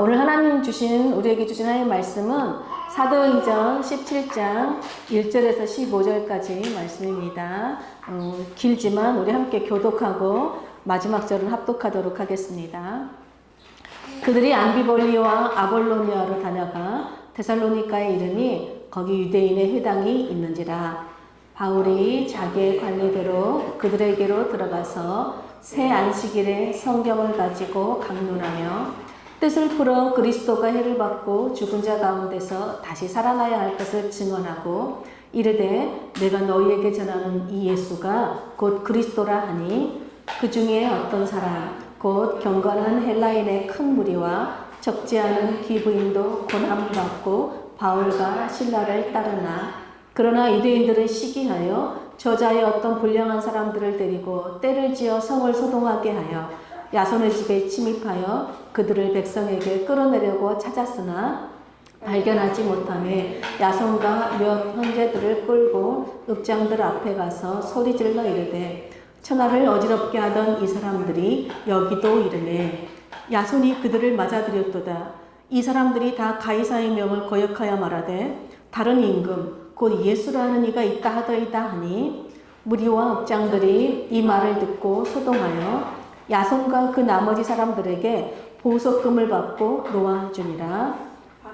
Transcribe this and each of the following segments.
오늘 하나님 주신, 우리에게 주신 하나님 말씀은 사도행전 17장 1절에서 15절까지 말씀입니다. 길지만 우리 함께 교독하고 마지막 절은 합독하도록 하겠습니다. 그들이 암비볼리와 아볼로니아로 다녀가 데살로니가에 이르니 거기 유대인의 회당이 있는지라. 바울이 자기의 관례대로 그들에게로 들어가서 새 안식일에 성경을 가지고 강론하며 뜻을 풀어 그리스도가 해를 받고 죽은 자 가운데서 다시 살아나야 할 것을 증언하고 이르되 내가 너희에게 전하는 이 예수가 곧 그리스도라 하니 그 중에 어떤 사람 곧 경건한 헬라인의 큰 무리와 적지 않은 기부인도 고난을 받고 바울과 실라를 따르나 그러나 유대인들은 시기하여 저자의 어떤 불량한 사람들을 데리고 때를 지어 성을 소동하게 하여 야손의 집에 침입하여 그들을 백성에게 끌어내려고 찾았으나 발견하지 못하며 야손과 몇 형제들을 끌고 읍장들 앞에 가서 소리질러 이르되 천하를 어지럽게 하던 이 사람들이 여기도 이르네. 야손이 그들을 맞아들였도다. 이 사람들이 다 가이사의 명을 거역하여 말하되 다른 임금 곧 예수라는 이가 있다 하더이다 하니 무리와 읍장들이 이 말을 듣고 소동하여 야손과 그 나머지 사람들에게 보석금을 받고 놓아주니라.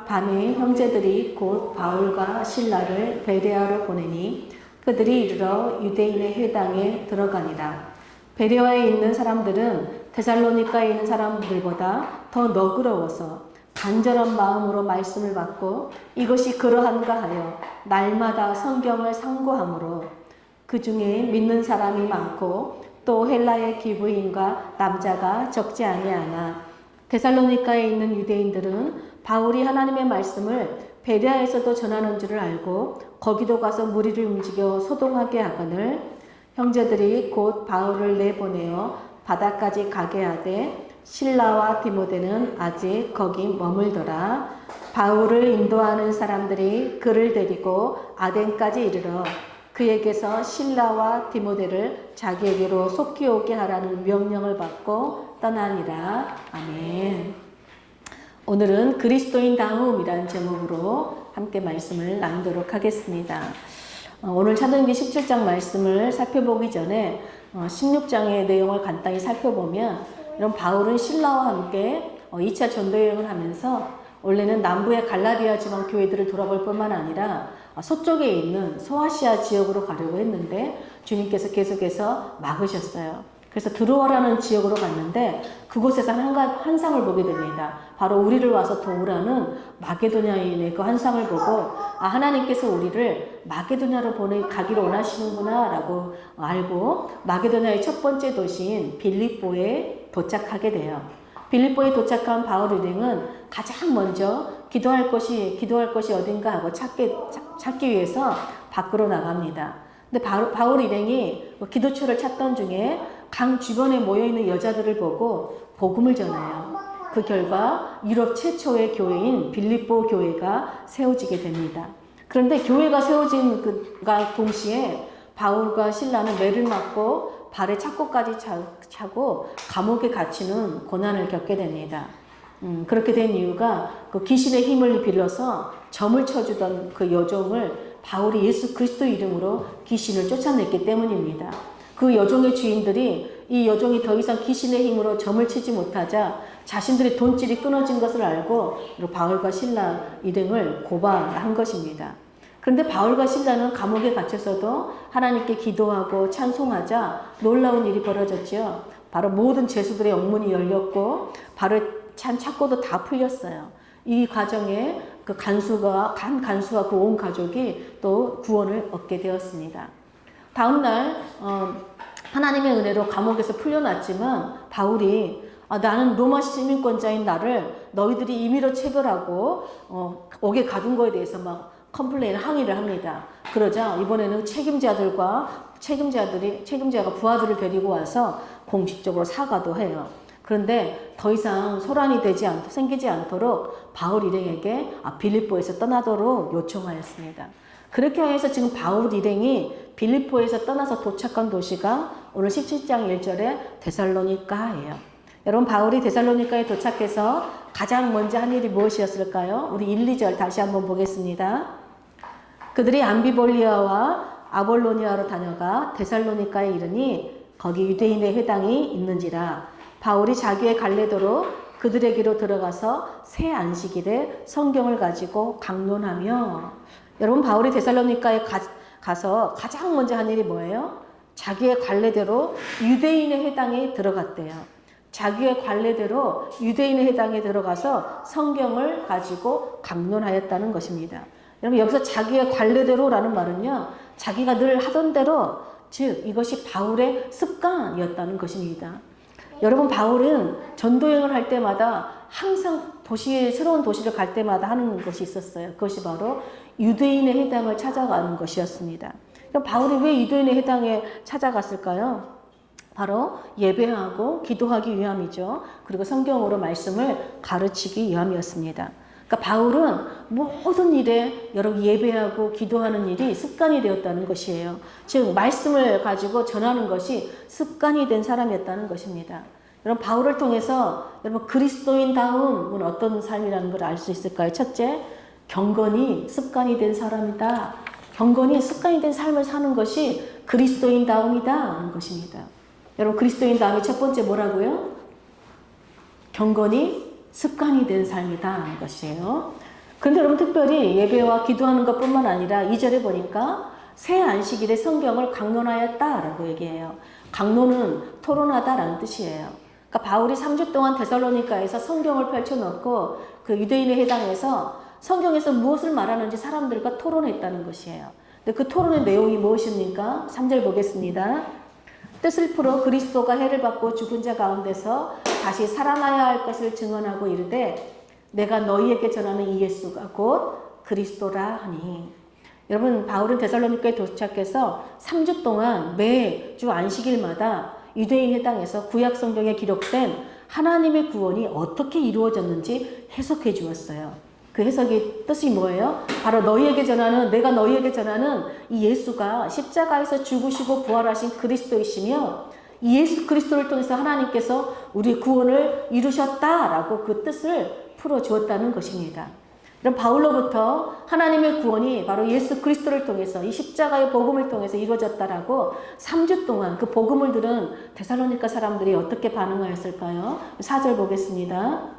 밤에 형제들이 곧 바울과 실라를 베레아로 보내니 그들이 이르러 유대인의 회당에 들어가니라. 베레아에 있는 사람들은 데살로니가에 있는 사람들보다 더 너그러워서 간절한 마음으로 말씀을 받고 이것이 그러한가 하여 날마다 성경을 상고하므로 그 중에 믿는 사람이 많고 또 헬라의 기부인과 남자가 적지 아니하나 데살로니가에 있는 유대인들은 바울이 하나님의 말씀을 베레아에서도 전하는 줄을 알고 거기도 가서 무리를 움직여 소동하게 하거늘 형제들이 곧 바울을 내보내어 바다까지 가게 하되 실라와 디모데는 아직 거기 머물더라. 바울을 인도하는 사람들이 그를 데리고 아덴까지 이르러 그에게서 실라와 디모데를 자기에게로 속히 오게 하라는 명령을 받고 떠나니라. 아멘. 오늘은 그리스도인 다움이라는 제목으로 함께 말씀을 나누도록 하겠습니다. 오늘 사도행전 17장 말씀을 살펴보기 전에 16장의 내용을 간단히 살펴보면 이런 바울은 실라와 함께 2차 전도여행을 하면서 원래는 남부의 갈라디아 지방 교회들을 돌아볼 뿐만 아니라 서쪽에 있는 소아시아 지역으로 가려고 했는데 주님께서 계속해서 막으셨어요. 그래서 드로아라는 지역으로 갔는데 그곳에서 환상을 보게 됩니다. 바로 우리를 와서 도우라는 마게도냐인의 그 환상을 보고 하나님께서 우리를 마게도냐로 가기를 원하시는구나 라고 알고 마게도냐의 첫 번째 도시인 빌립보에 도착하게 돼요. 빌립보에 도착한 바울 일행은 가장 먼저 기도할 것이 어딘가 하고 찾기 위해서 밖으로 나갑니다. 근데 바울 일행이 기도처를 찾던 중에 강 주변에 모여있는 여자들을 보고 복음을 전해요. 그 결과 유럽 최초의 교회인 빌립보 교회가 세워지게 됩니다. 그런데 교회가 세워진 동시에 바울과 실라는 매를 맞고 발에 착고까지 차고 감옥에 갇히는 고난을 겪게 됩니다. 그렇게 된 이유가 그 귀신의 힘을 빌려서 점을 쳐주던 그 여종을 바울이 예수 그리스도 이름으로 귀신을 쫓아냈기 때문입니다. 그 여종의 주인들이 이 여종이 더 이상 귀신의 힘으로 점을 치지 못하자 자신들의 돈줄이 끊어진 것을 알고 바울과 실라 일행을 고발한 것입니다. 그런데 바울과 실라는 감옥에 갇혀서도 하나님께 기도하고 찬송하자 놀라운 일이 벌어졌죠. 바로 모든 죄수들의 영문이 열렸고 바로 찬 착고도 다 풀렸어요. 이 과정에 간 간수와 그 온 가족이 또 구원을 얻게 되었습니다. 다음 날 하나님의 은혜로 감옥에서 풀려났지만 바울이 나는 로마 시민권자인 나를 너희들이 임의로 체벌하고 옥에 가둔 거에 대해서 막 항의를 합니다. 그러자 이번에는 책임자가 부하들을 데리고 와서 공식적으로 사과도 해요. 그런데 더 이상 소란이 생기지 않도록 바울 일행에게 빌립보에서 떠나도록 요청하였습니다. 그렇게 해서 지금 바울 일행이 빌립보에서 떠나서 도착한 도시가 오늘 17장 1절에 데살로니가예요. 여러분, 바울이 데살로니가에 도착해서 가장 먼저 한 일이 무엇이었을까요? 우리 1, 2절 다시 한번 보겠습니다. 그들이 암비볼리아와 아볼로니아로 다녀가 데살로니가에 이르니 거기 유대인의 회당이 있는지라. 바울이 자기의 갈래도로 그들에게로 들어가서 새 안식일에 성경을 가지고 강론하며. 여러분, 바울이 데살로니가에 가서 가장 먼저 한 일이 뭐예요? 자기의 관례대로 유대인의 회당에 들어갔대요. 자기의 관례대로 유대인의 회당에 들어가서 성경을 가지고 강론하였다는 것입니다. 여러분, 여기서 자기의 관례대로라는 말은요, 자기가 늘 하던 대로, 즉 이것이 바울의 습관이었다는 것입니다. 여러분, 바울은 전도여행을 할 때마다 항상 새로운 도시를 갈 때마다 하는 것이 있었어요. 그것이 바로 유대인의 회당을 찾아가는 것이었습니다. 그럼 바울이 왜 유대인의 회당에 찾아갔을까요? 바로 예배하고 기도하기 위함이죠. 그리고 성경으로 말씀을 가르치기 위함이었습니다. 그러니까 바울은 모든 일에 여러분 예배하고 기도하는 일이 습관이 되었다는 것이에요. 즉 말씀을 가지고 전하는 것이 습관이 된 사람이었다는 것입니다. 여러분, 바울을 통해서 여러분 그리스도인다움은 어떤 삶이라는 걸 알 수 있을까요? 첫째, 경건이 습관이 된 사람이다. 경건이 습관이 된 삶을 사는 것이 그리스도인다움이다 하는 것입니다. 여러분, 그리스도인다움이 첫 번째 뭐라고요? 경건이 습관이 된 삶이다 하는 것이에요. 그런데 여러분, 특별히 예배와 기도하는 것뿐만 아니라 2절에 보니까 새 안식일에 성경을 강론하였다라고 얘기해요. 강론은 토론하다라는 뜻이에요. 그러니까 바울이 3주 동안 데살로니가에서 성경을 펼쳐놓고 그 유대인의 회당에서 성경에서 무엇을 말하는지 사람들과 토론했다는 것이에요. 근데 그 토론의 내용이 무엇입니까? 3절 보겠습니다. 뜻을 풀어 그리스도가 해를 받고 죽은 자 가운데서 다시 살아나야 할 것을 증언하고 이르되 내가 너희에게 전하는 이 예수가 곧 그리스도라 하니. 여러분, 바울은 데살로니가에 도착해서 3주 동안 매주 안식일마다 유대인 회당에서 구약 성경에 기록된 하나님의 구원이 어떻게 이루어졌는지 해석해 주었어요. 그 해석의 뜻이 뭐예요? 바로 내가 너희에게 전하는 이 예수가 십자가에서 죽으시고 부활하신 그리스도이시며 이 예수 그리스도를 통해서 하나님께서 우리 구원을 이루셨다라고 그 뜻을 풀어주었다는 것입니다. 그럼 바울로부터 하나님의 구원이 바로 예수 그리스도를 통해서 이 십자가의 복음을 통해서 이루어졌다라고 3주 동안 그 복음을 들은 데살로니가 사람들이 어떻게 반응하였을까요? 4절 보겠습니다.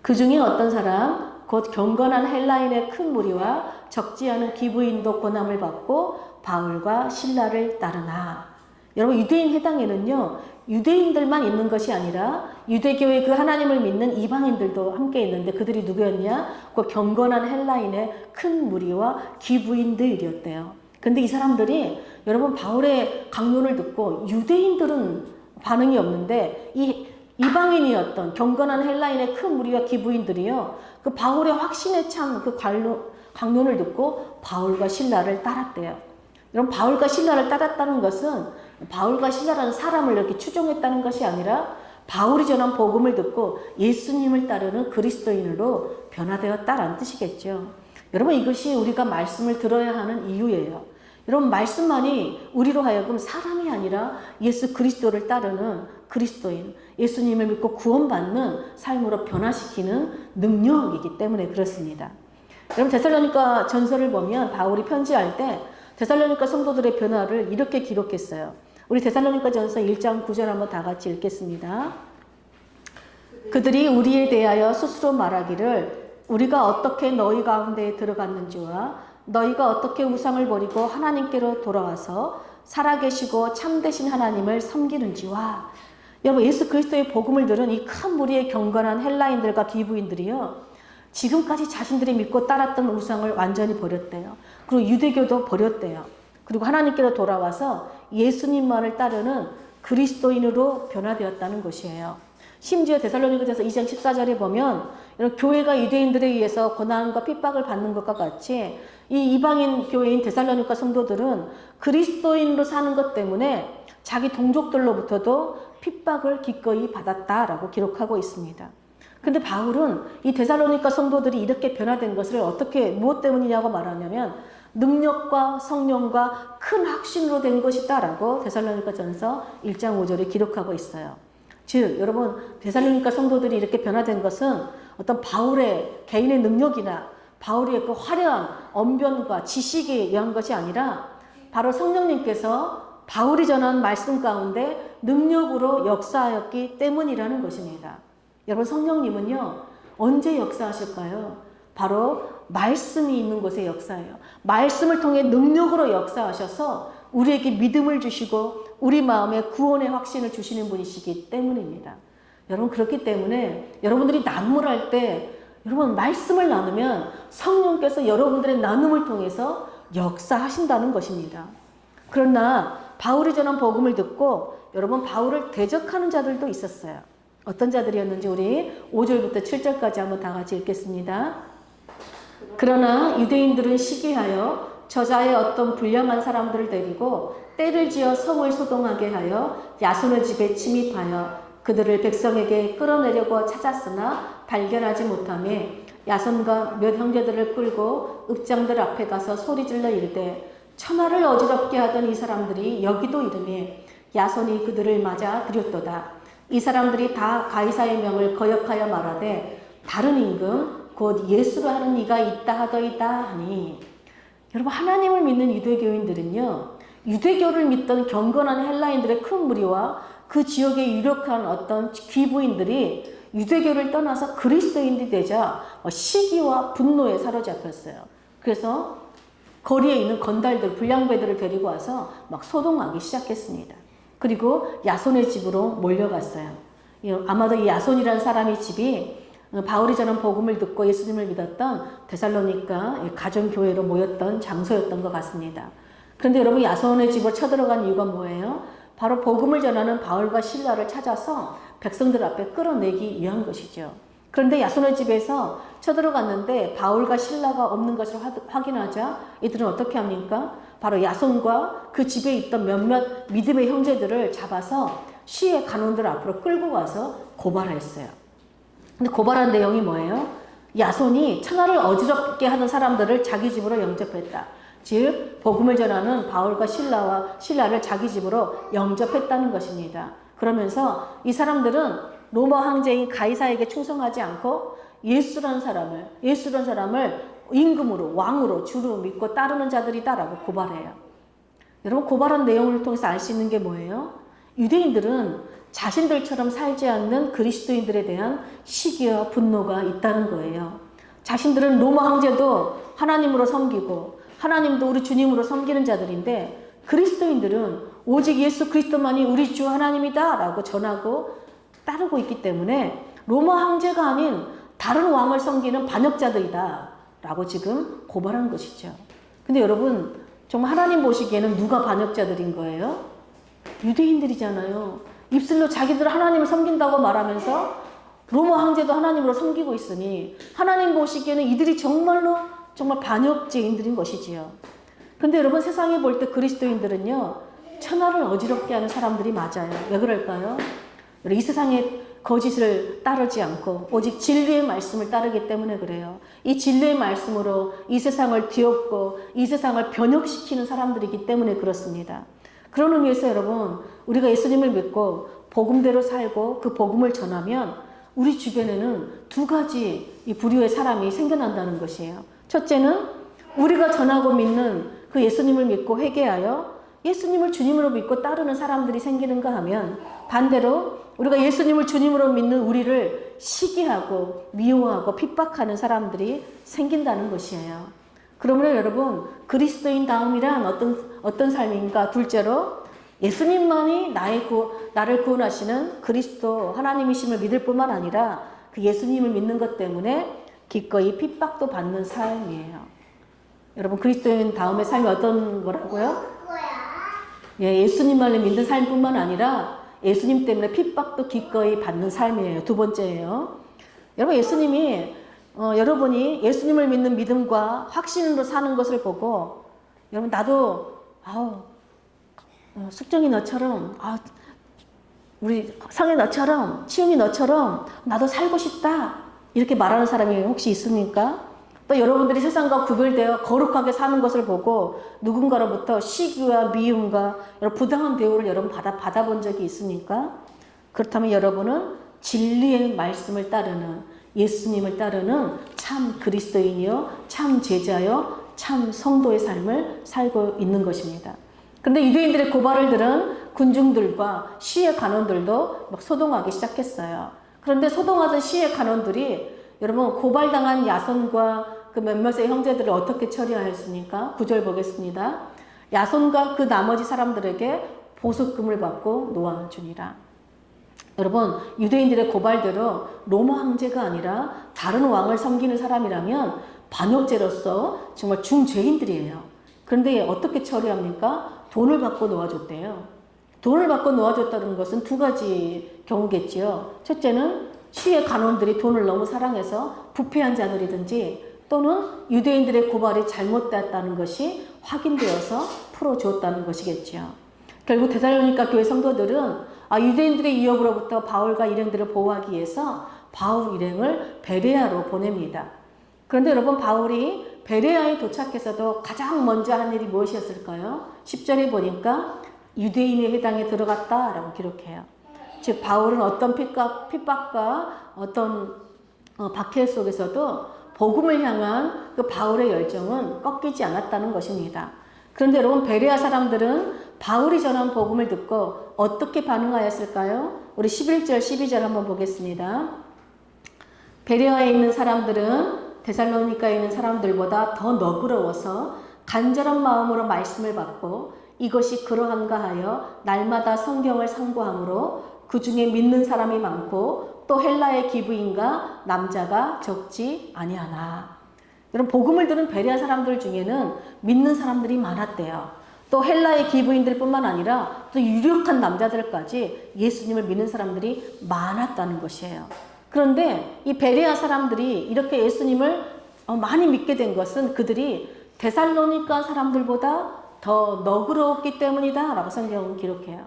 그 중에 어떤 사람 곧 경건한 헬라인의 큰 무리와 적지 않은 기부인도 고난을 받고 바울과 실라를 따르나. 여러분, 유대인 회당에는요, 유대인들만 있는 것이 아니라 유대교의 그 하나님을 믿는 이방인들도 함께 있는데 그들이 누구였냐? 그 경건한 헬라인의 큰 무리와 기부인들이었대요. 근데 이 사람들이 여러분 바울의 강론을 듣고 유대인들은 반응이 없는데 이 이방인이었던 경건한 헬라인의 큰 무리와 기부인들이요, 그 바울의 확신에 찬 그 강론을 듣고 바울과 실라를 따랐대요. 여러분, 바울과 실라를 따랐다는 것은 바울과 실라라는 사람을 이렇게 추종했다는 것이 아니라 바울이 전한 복음을 듣고 예수님을 따르는 그리스도인으로 변화되었다라는 뜻이겠죠. 여러분, 이것이 우리가 말씀을 들어야 하는 이유예요. 여러분, 말씀만이 우리로 하여금 사람이 아니라 예수 그리스도를 따르는 그리스도인, 예수님을 믿고 구원받는 삶으로 변화시키는 능력이기 때문에 그렇습니다. 여러분, 데살로니가 전서를 보면 바울이 편지할 때 데살로니가 성도들의 변화를 이렇게 기록했어요. 우리 데살로니가 전서 1장 9절 한번 다 같이 읽겠습니다. 그들이 우리에 대하여 스스로 말하기를 우리가 어떻게 너희 가운데에 들어갔는지와 너희가 어떻게 우상을 버리고 하나님께로 돌아와서 살아계시고 참되신 하나님을 섬기는지와. 여러분, 예수 그리스도의 복음을 들은 이 큰 무리의 경건한 헬라인들과 기부인들이요, 지금까지 자신들이 믿고 따랐던 우상을 완전히 버렸대요. 그리고 유대교도 버렸대요. 그리고 하나님께로 돌아와서 예수님만을 따르는 그리스도인으로 변화되었다는 것이에요. 심지어 데살로니가전서 2장 14절에 보면 이런 교회가 유대인들에 의해서 고난과 핍박을 받는 것과 같이 이 이방인 교회인 데살로니가 성도들은 그리스도인으로 사는 것 때문에 자기 동족들로부터도 핍박을 기꺼이 받았다라고 기록하고 있습니다. 근데 바울은 이 데살로니가 성도들이 이렇게 변화된 것을 무엇 때문이냐고 말하냐면 능력과 성령과 큰 확신으로 된 것이다라고 데살로니가전서 1장 5절에 기록하고 있어요. 즉 여러분 데살로니가 성도들이 이렇게 변화된 것은 어떤 바울의 개인의 능력이나 바울의 그 화려한 언변과 지식에 의한 것이 아니라 바로 성령님께서 바울이 전한 말씀 가운데 능력으로 역사하였기 때문이라는 것입니다. 여러분 성령님은요 언제 역사하실까요? 바로 말씀이 있는 곳에 역사해요. 말씀을 통해 능력으로 역사하셔서 우리에게 믿음을 주시고 우리 마음에 구원의 확신을 주시는 분이시기 때문입니다. 여러분 그렇기 때문에 여러분들이 나눔을 때 여러분 말씀을 나누면 성령께서 여러분들의 나눔을 통해서 역사하신다는 것입니다. 그러나 바울이 전한 복음을 듣고 여러분 바울을 대적하는 자들도 있었어요. 어떤 자들이었는지 우리 5절부터 7절까지 한번 다 같이 읽겠습니다. 그러나 유대인들은 시기하여 저자의 어떤 불량한 사람들을 데리고 때를 지어 성을 소동하게 하여 야손의 집에 침입하여 그들을 백성에게 끌어내려고 찾았으나 발견하지 못하며 야손과 몇 형제들을 끌고 읍장들 앞에 가서 소리질러 이르되 천하를 어지럽게 하던 이 사람들이 여기도 이르매 야손이 그들을 맞아 들였도다. 이 사람들이 다 가이사의 명을 거역하여 말하되 다른 임금 곧 예수로 하는 이가 있다 하더이다 하니. 여러분 하나님을 믿는 유대교인들은요 유대교를 믿던 경건한 헬라인들의 큰 무리와 그 지역에 유력한 어떤 귀부인들이 유대교를 떠나서 그리스도인들이 되자 시기와 분노에 사로잡혔어요. 그래서 거리에 있는 건달들, 불량배들을 데리고 와서 막 소동하기 시작했습니다. 그리고 야손의 집으로 몰려갔어요. 아마도 이 야손이라는 사람의 집이 바울이 전한 복음을 듣고 예수님을 믿었던 데살로니가 가정교회로 모였던 장소였던 것 같습니다. 그런데 여러분 야손의 집으로 쳐들어간 이유가 뭐예요? 바로 복음을 전하는 바울과 실라를 찾아서 백성들 앞에 끌어내기 위한 것이죠. 그런데 야손의 집에서 쳐들어갔는데 바울과 실라가 없는 것을 확인하자 이들은 어떻게 합니까? 바로 야손과 그 집에 있던 몇몇 믿음의 형제들을 잡아서 시의 간원들 앞으로 끌고 가서 고발했어요. 근데 고발한 내용이 뭐예요? 야손이 천하를 어지럽게 하는 사람들을 자기 집으로 영접했다. 즉 복음을 전하는 바울과 실라를 자기 집으로 영접했다는 것입니다. 그러면서 이 사람들은 로마 황제인 가이사에게 충성하지 않고 예수라는 사람을 임금으로 왕으로 주로 믿고 따르는 자들이다라고 고발해요. 여러분 고발한 내용을 통해서 알 수 있는 게 뭐예요? 유대인들은 자신들처럼 살지 않는 그리스도인들에 대한 시기와 분노가 있다는 거예요. 자신들은 로마 황제도 하나님으로 섬기고 하나님도 우리 주님으로 섬기는 자들인데 그리스도인들은 오직 예수 그리스도만이 우리 주 하나님이다 라고 전하고 따르고 있기 때문에 로마 황제가 아닌 다른 왕을 섬기는 반역자들이다 라고 지금 고발한 것이죠. 근데 여러분 정말 하나님 보시기에는 누가 반역자들인 거예요? 유대인들이잖아요. 입술로 자기들 하나님을 섬긴다고 말하면서 로마 황제도 하나님으로 섬기고 있으니 하나님 보시기에는 이들이 정말 반역죄인들인 것이지요. 근데 여러분 세상에 볼 때 그리스도인들은요 천하를 어지럽게 하는 사람들이 맞아요. 왜 그럴까요? 이 세상의 거짓을 따르지 않고 오직 진리의 말씀을 따르기 때문에 그래요. 이 진리의 말씀으로 이 세상을 뒤엎고 이 세상을 변혁시키는 사람들이기 때문에 그렇습니다. 그런 의미에서 여러분 우리가 예수님을 믿고 복음대로 살고 그 복음을 전하면 우리 주변에는 두 가지 이 부류의 사람이 생겨난다는 것이에요. 첫째는 우리가 전하고 믿는 그 예수님을 믿고 회개하여 예수님을 주님으로 믿고 따르는 사람들이 생기는가 하면 반대로 우리가 예수님을 주님으로 믿는 우리를 시기하고 미워하고 핍박하는 사람들이 생긴다는 것이에요. 그러므로 여러분 그리스도인다움이란 어떤 삶인가? 둘째로 예수님만이 나를 구원하시는 그리스도 하나님이심을 믿을 뿐만 아니라 그 예수님을 믿는 것 때문에 기꺼이 핍박도 받는 삶이에요. 여러분 그리스도인 다음의 삶이 어떤 거라고요? 예수님만을 믿는 삶뿐만 아니라 예수님 때문에 핍박도 기꺼이 받는 삶이에요. 두 번째예요. 여러분 여러분이 예수님을 믿는 믿음과 확신으로 사는 것을 보고 여러분 나도 숙정이 너처럼 우리 성애 너처럼 치웅이 너처럼 나도 살고 싶다 이렇게 말하는 사람이 혹시 있습니까? 또 여러분들이 세상과 구별되어 거룩하게 사는 것을 보고 누군가로부터 시기와 미움과 부당한 대우를 여러분 받아본 적이 있습니까? 그렇다면 여러분은 진리의 말씀을 따르는, 예수님을 따르는 참 그리스도인이요, 참 제자요, 참 성도의 삶을 살고 있는 것입니다. 그런데 유대인들의 고발을 들은 군중들과 시의 간원들도 막 소동하기 시작했어요. 그런데 소동하던 시의 간원들이 여러분 고발당한 야손과 그 몇몇의 형제들을 어떻게 처리하였습니까? 9절 보겠습니다. 야손과 그 나머지 사람들에게 보석금을 받고 놓아주니라. 여러분, 유대인들의 고발대로 로마 황제가 아니라 다른 왕을 섬기는 사람이라면 반역죄로서 정말 중죄인들이에요. 그런데 어떻게 처리합니까? 돈을 받고 놓아줬대요. 돈을 받고 놓아줬다는 것은 두 가지 경우겠지요. 첫째는 시의 간원들이 돈을 너무 사랑해서 부패한 자들이든지 또는 유대인들의 고발이 잘못되었다는 것이 확인되어서 풀어주었다는 것이겠죠. 결국 데살로니가 교회 성도들은 유대인들의 위협으로부터 바울과 일행들을 보호하기 위해서 바울 일행을 베레아로 보냅니다. 그런데 여러분, 바울이 베레아에 도착해서도 가장 먼저 한 일이 무엇이었을까요? 10절에 보니까 유대인의 회당에 들어갔다라고 기록해요. 즉 바울은 어떤 핍박과 어떤 박해 속에서도 복음을 향한 그 바울의 열정은 꺾이지 않았다는 것입니다. 그런데 여러분, 베레아 사람들은 바울이 전한 복음을 듣고 어떻게 반응하였을까요? 우리 11절, 12절 한번 보겠습니다. 베레아에 있는 사람들은 데살로니가에 있는 사람들보다 더 너그러워서 간절한 마음으로 말씀을 받고 이것이 그러한가 하여 날마다 성경을 상고함으로 그 중에 믿는 사람이 많고 또 헬라의 기브인과 남자가 적지 아니하나. 여러분, 복음을 들은 베레아 사람들 중에는 믿는 사람들이 많았대요. 또 헬라의 기브인들 뿐만 아니라 또 유력한 남자들까지 예수님을 믿는 사람들이 많았다는 것이에요. 그런데 이 베레아 사람들이 이렇게 예수님을 많이 믿게 된 것은 그들이 데살로니가 사람들보다 더 너그러웠기 때문이다 라고 성경은 기록해요.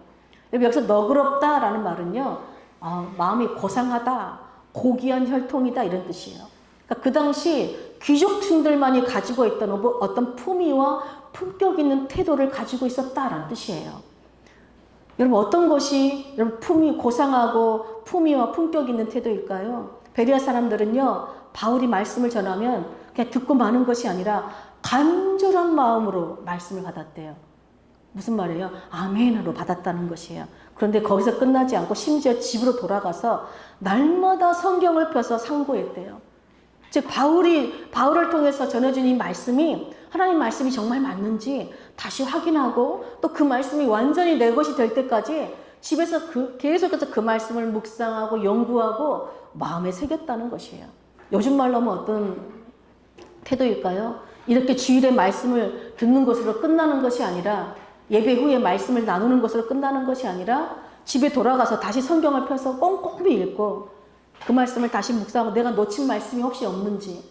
여기서 너그럽다라는 말은요, 마음이 고상하다, 고귀한 혈통이다 이런 뜻이에요. 그러니까 그 당시 귀족층들만이 가지고 있던 어떤 품위와 품격 있는 태도를 가지고 있었다라는 뜻이에요. 여러분, 어떤 것이 여러분 품이 고상하고 품위와 품격 있는 태도일까요? 베레아 사람들은요, 바울이 말씀을 전하면 그냥 듣고 마는 것이 아니라 간절한 마음으로 말씀을 받았대요. 무슨 말이에요? 아멘으로 받았다는 것이에요. 그런데 거기서 끝나지 않고 심지어 집으로 돌아가서 날마다 성경을 펴서 상고했대요. 즉 바울을 통해서 전해준 이 말씀이 하나님 말씀이 정말 맞는지 다시 확인하고 또 그 말씀이 완전히 내 것이 될 때까지 집에서 계속해서 그 말씀을 묵상하고 연구하고 마음에 새겼다는 것이에요. 요즘 말로 하면 어떤 태도일까요? 이렇게 주일에 말씀을 듣는 것으로 끝나는 것이 아니라 예배 후에 말씀을 나누는 것으로 끝나는 것이 아니라 집에 돌아가서 다시 성경을 펴서 꼼꼼히 읽고 그 말씀을 다시 묵상하고 내가 놓친 말씀이 혹시 없는지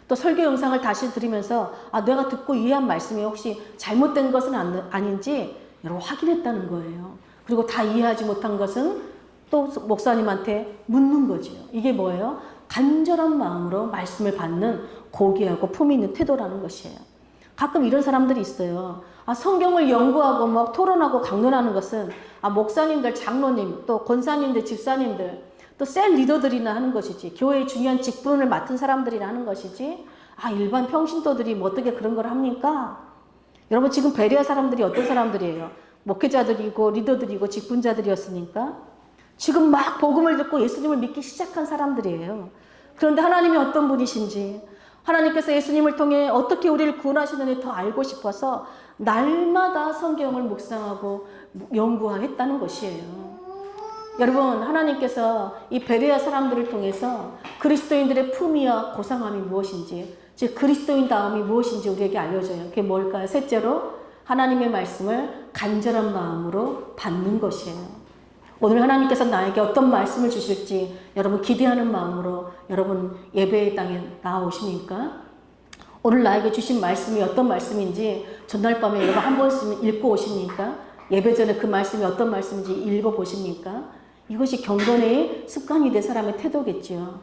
또 설교 영상을 다시 들으면서 내가 듣고 이해한 말씀이 혹시 잘못된 것은 아닌지 여러분 확인했다는 거예요. 그리고 다 이해하지 못한 것은 또 목사님한테 묻는 거죠. 이게 뭐예요? 간절한 마음으로 말씀을 받는 고귀하고 품위 있는 태도라는 것이에요. 가끔 이런 사람들이 있어요. 성경을 연구하고 막 토론하고 강론하는 것은 목사님들, 장로님, 또 권사님들, 집사님들, 또 셀 리더들이나 하는 것이지, 교회의 중요한 직분을 맡은 사람들이나 하는 것이지, 일반 평신도들이 뭐 어떻게 그런 걸 합니까? 여러분, 지금 베레아 사람들이 어떤 사람들이에요? 목회자들이고 리더들이고 직분자들이었으니까 지금 막 복음을 듣고 예수님을 믿기 시작한 사람들이에요. 그런데 하나님이 어떤 분이신지, 하나님께서 예수님을 통해 어떻게 우리를 구원하시는지 더 알고 싶어서 날마다 성경을 묵상하고 연구했다는 것이에요. 여러분, 하나님께서 이 베레아 사람들을 통해서 그리스도인들의 품위와 고상함이 무엇인지, 즉 그리스도인다움이 무엇인지 우리에게 알려줘요. 그게 뭘까요? 셋째로 하나님의 말씀을 간절한 마음으로 받는 것이에요. 오늘 하나님께서 나에게 어떤 말씀을 주실지 여러분 기대하는 마음으로 여러분 예배의 땅에 나오십니까? 오늘 나에게 주신 말씀이 어떤 말씀인지 전날 밤에 여러분 한 번씩 읽고 오십니까? 예배 전에 그 말씀이 어떤 말씀인지 읽어보십니까? 이것이 경건의 습관이 된 사람의 태도겠죠.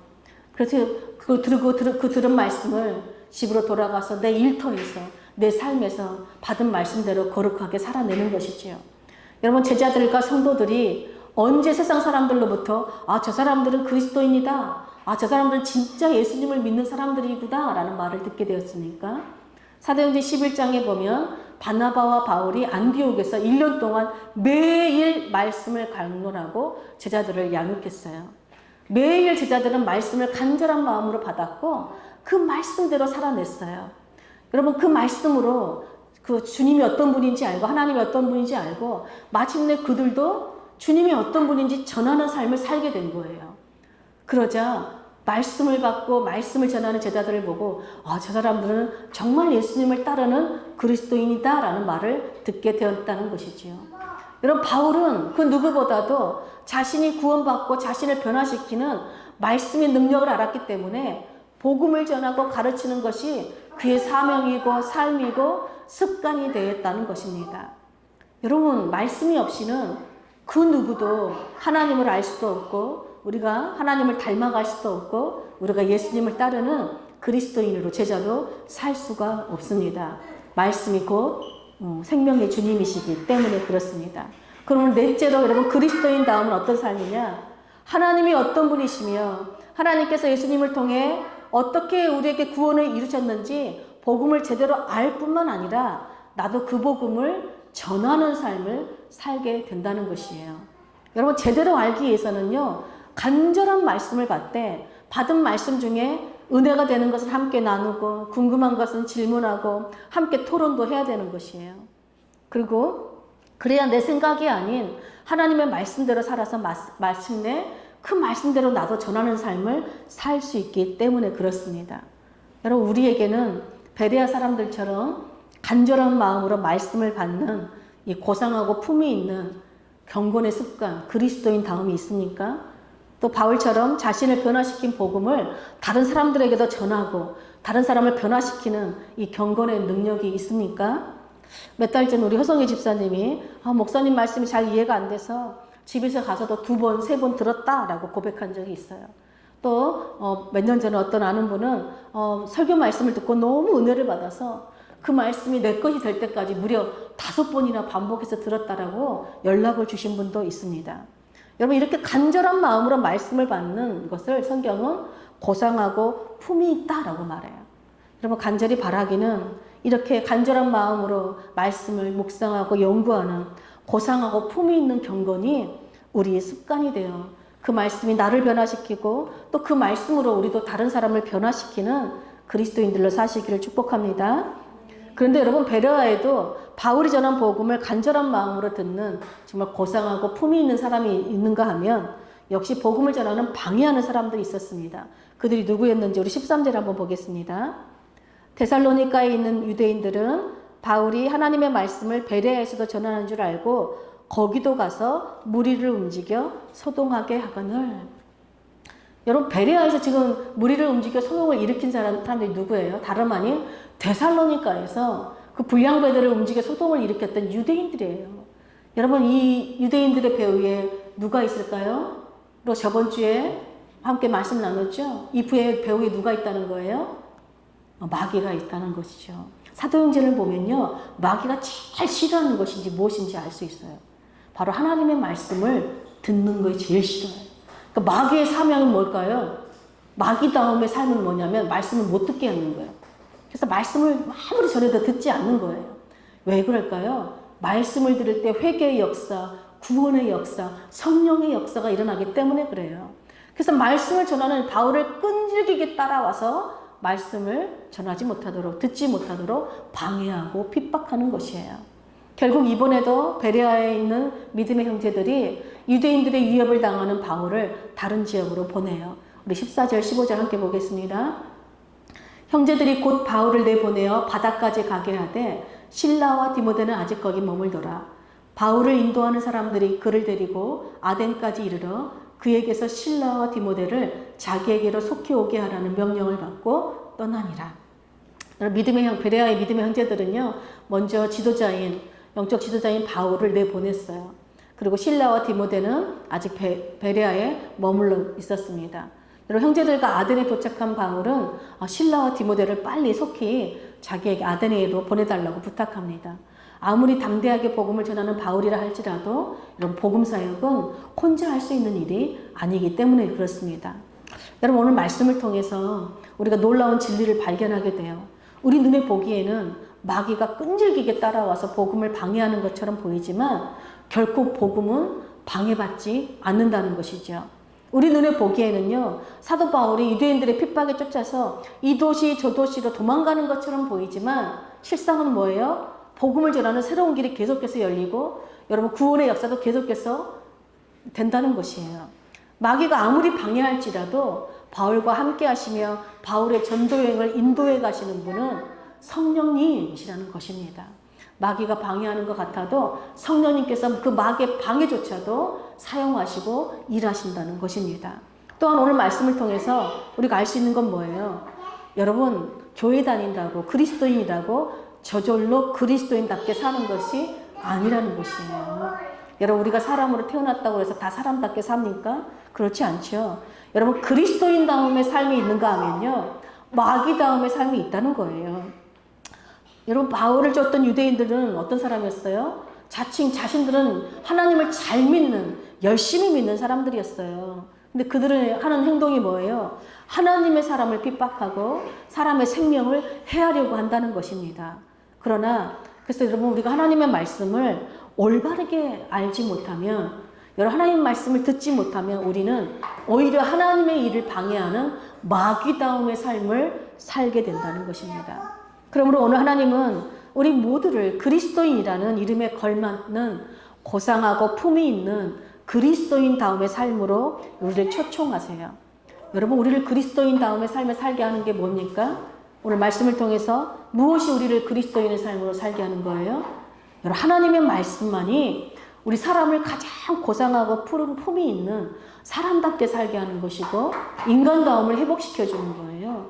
그래서 그 들은 말씀을 집으로 돌아가서 내 일터에서, 내 삶에서 받은 말씀대로 거룩하게 살아내는 것이지요. 여러분, 제자들과 성도들이 언제 세상 사람들로부터 저 사람들은 그리스도인이다. 저 사람들은 진짜 예수님을 믿는 사람들이구나 라는 말을 듣게 되었습니까? 사도행전 11장에 보면 바나바와 바울이 안디옥에서 1년 동안 매일 말씀을 강론하고 제자들을 양육했어요. 매일 제자들은 말씀을 간절한 마음으로 받았고 그 말씀대로 살아냈어요. 여러분, 그 말씀으로 그 주님이 어떤 분인지 알고 하나님이 어떤 분인지 알고 마침내 그들도 주님이 어떤 분인지 전하는 삶을 살게 된 거예요. 그러자 말씀을 받고 말씀을 전하는 제자들을 보고 저 사람들은 정말 예수님을 따르는 그리스도인이다 라는 말을 듣게 되었다는 것이지요. 여러분, 바울은 그 누구보다도 자신이 구원받고 자신을 변화시키는 말씀의 능력을 알았기 때문에 복음을 전하고 가르치는 것이 그의 사명이고 삶이고 습관이 되었다는 것입니다. 여러분, 말씀이 없이는 그 누구도 하나님을 알 수도 없고 우리가 하나님을 닮아갈 수도 없고 우리가 예수님을 따르는 그리스도인으로 제자로 살 수가 없습니다. 말씀이 곧 생명의 주님이시기 때문에 그렇습니다. 그러면 넷째로 여러분, 그리스도인 다음은 어떤 삶이냐? 하나님이 어떤 분이시며 하나님께서 예수님을 통해 어떻게 우리에게 구원을 이루셨는지 복음을 제대로 알 뿐만 아니라 나도 그 복음을 전하는 삶을 살게 된다는 것이에요. 여러분, 제대로 알기 위해서는요, 간절한 말씀을 받되 받은 말씀 중에 은혜가 되는 것을 함께 나누고 궁금한 것은 질문하고 함께 토론도 해야 되는 것이에요. 그리고 그래야 내 생각이 아닌 하나님의 말씀대로 살아서 마침내 그 말씀대로 나도 전하는 삶을 살 수 있기 때문에 그렇습니다. 여러분, 우리에게는 베레아 사람들처럼 간절한 마음으로 말씀을 받는 이 고상하고 품위 있는 경건의 습관, 그리스도인 다움이 있습니까? 또 바울처럼 자신을 변화시킨 복음을 다른 사람들에게도 전하고 다른 사람을 변화시키는 이 경건의 능력이 있습니까? 몇 달 전 우리 허성희 집사님이 목사님 말씀이 잘 이해가 안 돼서 집에서 가서도 2번, 3번 들었다라고 고백한 적이 있어요. 또 몇 년 전에 어떤 아는 분은 설교 말씀을 듣고 너무 은혜를 받아서 그 말씀이 내 것이 될 때까지 무려 5번이나 반복해서 들었다라고 연락을 주신 분도 있습니다. 여러분, 이렇게 간절한 마음으로 말씀을 받는 것을 성경은 고상하고 품이 있다라고 말해요. 여러분, 간절히 바라기는 이렇게 간절한 마음으로 말씀을 묵상하고 연구하는 고상하고 품이 있는 경건이 우리의 습관이 돼요. 그 말씀이 나를 변화시키고 또 그 말씀으로 우리도 다른 사람을 변화시키는 그리스도인들로 사시기를 축복합니다. 그런데 여러분, 베레아에도 바울이 전한 복음을 간절한 마음으로 듣는 정말 고상하고 품위 있는 사람이 있는가 하면 역시 복음을 전하는 방해하는 사람들이 있었습니다. 그들이 누구였는지 우리 13절 한번 보겠습니다. 데살로니가에 있는 유대인들은 바울이 하나님의 말씀을 베레아에서도 전하는 줄 알고 거기도 가서 무리를 움직여 소동하게 하거늘. 여러분, 베레아에서 지금 무리를 움직여 소동을 일으킨 사람들이 누구예요? 다름 아닌 데살로니가에서 그 불량배들을 움직여 소동을 일으켰던 유대인들이에요. 여러분, 이 유대인들의 배후에 누가 있을까요? 또 저번 주에 함께 말씀 나눴죠? 이 배후에 누가 있다는 거예요? 마귀가 있다는 것이죠. 사도행전을 보면요, 마귀가 제일 싫어하는 것인지 무엇인지 알 수 있어요. 바로 하나님의 말씀을 듣는 것이 제일 싫어요. 그러니까 마귀의 사명은 뭘까요? 마귀 다음의 삶은 뭐냐면 말씀을 못 듣게 하는 거예요. 그래서 말씀을 아무리 전해도 듣지 않는 거예요. 왜 그럴까요? 말씀을 들을 때 회개의 역사, 구원의 역사, 성령의 역사가 일어나기 때문에 그래요. 그래서 말씀을 전하는 바울을 끈질기게 따라와서 말씀을 전하지 못하도록, 듣지 못하도록 방해하고 핍박하는 것이에요. 결국 이번에도 베레아에 있는 믿음의 형제들이 유대인들의 위협을 당하는 바울을 다른 지역으로 보내요. 우리 14절, 15절 함께 보겠습니다. 형제들이 곧 바울을 내보내어 바다까지 가게 하되 실라와 디모데는 아직 거기 머물더라. 바울을 인도하는 사람들이 그를 데리고 아덴까지 이르러 그에게서 실라와 디모데를 자기에게로 속히 오게 하라는 명령을 받고 떠나니라. 베레아의 믿음의 형제들은요, 먼저 영적 지도자인 바울을 내보냈어요. 그리고 실라와 디모데는 아직 베레아에 머물러 있었습니다. 여러분, 형제들과 아덴에 도착한 바울은 실라와 디모데를 빨리 속히 자기에게 아덴에로 보내달라고 부탁합니다. 아무리 담대하게 복음을 전하는 바울이라 할지라도 이런 복음 사역은 혼자 할 수 있는 일이 아니기 때문에 그렇습니다. 여러분 오늘 말씀을 통해서 우리가 놀라운 진리를 발견하게 돼요. 우리 눈에 보기에는 마귀가 끈질기게 따라와서 복음을 방해하는 것처럼 보이지만 결코 복음은 방해받지 않는다는 것이죠. 우리 눈에 보기에는요, 사도 바울이 유대인들의 핍박에 쫓아서 이 도시 저 도시로 도망가는 것처럼 보이지만 실상은 뭐예요? 복음을 전하는 새로운 길이 계속해서 열리고 여러분 구원의 역사도 계속해서 된다는 것이에요. 마귀가 아무리 방해할지라도 바울과 함께 하시며 바울의 전도여행을 인도해 가시는 분은 성령님이시라는 것입니다. 마귀가 방해하는 것 같아도 성령님께서 그 마귀의 방해조차도 사용하시고 일하신다는 것입니다. 또한 오늘 말씀을 통해서 우리가 알 수 있는 건 뭐예요? 여러분 교회 다닌다고 그리스도인이라고 저절로 그리스도인답게 사는 것이 아니라는 것이에요. 여러분 우리가 사람으로 태어났다고 해서 다 사람답게 삽니까? 그렇지 않죠. 여러분 그리스도인다움의 삶이 있는가 하면요, 마귀다움의 삶이 있다는 거예요. 여러분 바울을 쫓던 유대인들은 어떤 사람이었어요? 자칭 자신들은 하나님을 잘 믿는, 열심히 믿는 사람들이었어요. 근데 그들은 하는 행동이 뭐예요? 하나님의 사람을 핍박하고 사람의 생명을 해하려고 한다는 것입니다. 그러나 그래서 여러분 우리가 하나님의 말씀을 올바르게 알지 못하면, 여러분 하나님 말씀을 듣지 못하면 우리는 오히려 하나님의 일을 방해하는 마귀다움의 삶을 살게 된다는 것입니다. 그러므로 오늘 하나님은 우리 모두를 그리스도인이라는 이름에 걸맞는 고상하고 품위 있는 그리스도인다움의 삶으로 우리를 초청하세요. 여러분 우리를 그리스도인다움의 삶을 살게 하는 게 뭡니까? 오늘 말씀을 통해서 무엇이 우리를 그리스도인의 삶으로 살게 하는 거예요? 여러분 하나님의 말씀만이 우리 사람을 가장 고상하고 푸른 품이 있는 사람답게 살게 하는 것이고 인간다움을 회복시켜 주는 거예요.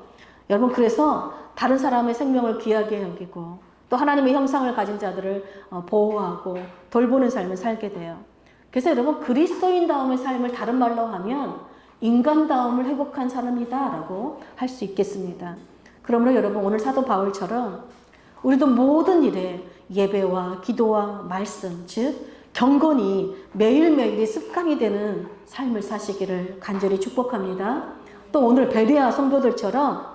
여러분 그래서 다른 사람의 생명을 귀하게 여기고 또 하나님의 형상을 가진 자들을 보호하고 돌보는 삶을 살게 돼요. 그래서 여러분 그리스도인다움의 삶을 다른 말로 하면 인간다움을 회복한 사람이다 라고 할 수 있겠습니다. 그러므로 여러분 오늘 사도 바울처럼 우리도 모든 일에 예배와 기도와 말씀, 즉 경건이 매일매일이 습관이 되는 삶을 사시기를 간절히 축복합니다. 또 오늘 베레아 성도들처럼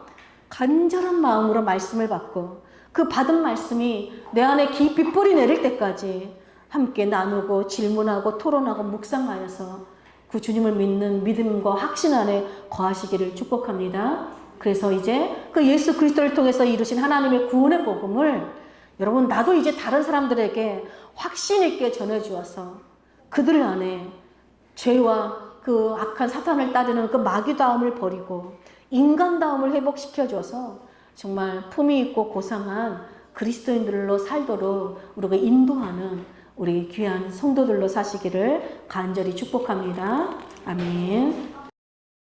간절한 마음으로 말씀을 받고 그 받은 말씀이 내 안에 깊이 뿌리 내릴 때까지 함께 나누고 질문하고 토론하고 묵상하여서 그 주님을 믿는 믿음과 확신 안에 거하시기를 축복합니다. 그래서 이제 그 예수 그리스도를 통해서 이루신 하나님의 구원의 복음을 여러분 나도 이제 다른 사람들에게 확신 있게 전해주어서 그들 안에 죄와 그 악한 사탄을 따르는 그 마귀다움을 버리고 인간다움을 회복시켜줘서 정말 품위 있고 고상한 그리스도인들로 살도록 우리가 인도하는 우리 귀한 성도들로 사시기를 간절히 축복합니다. 아멘.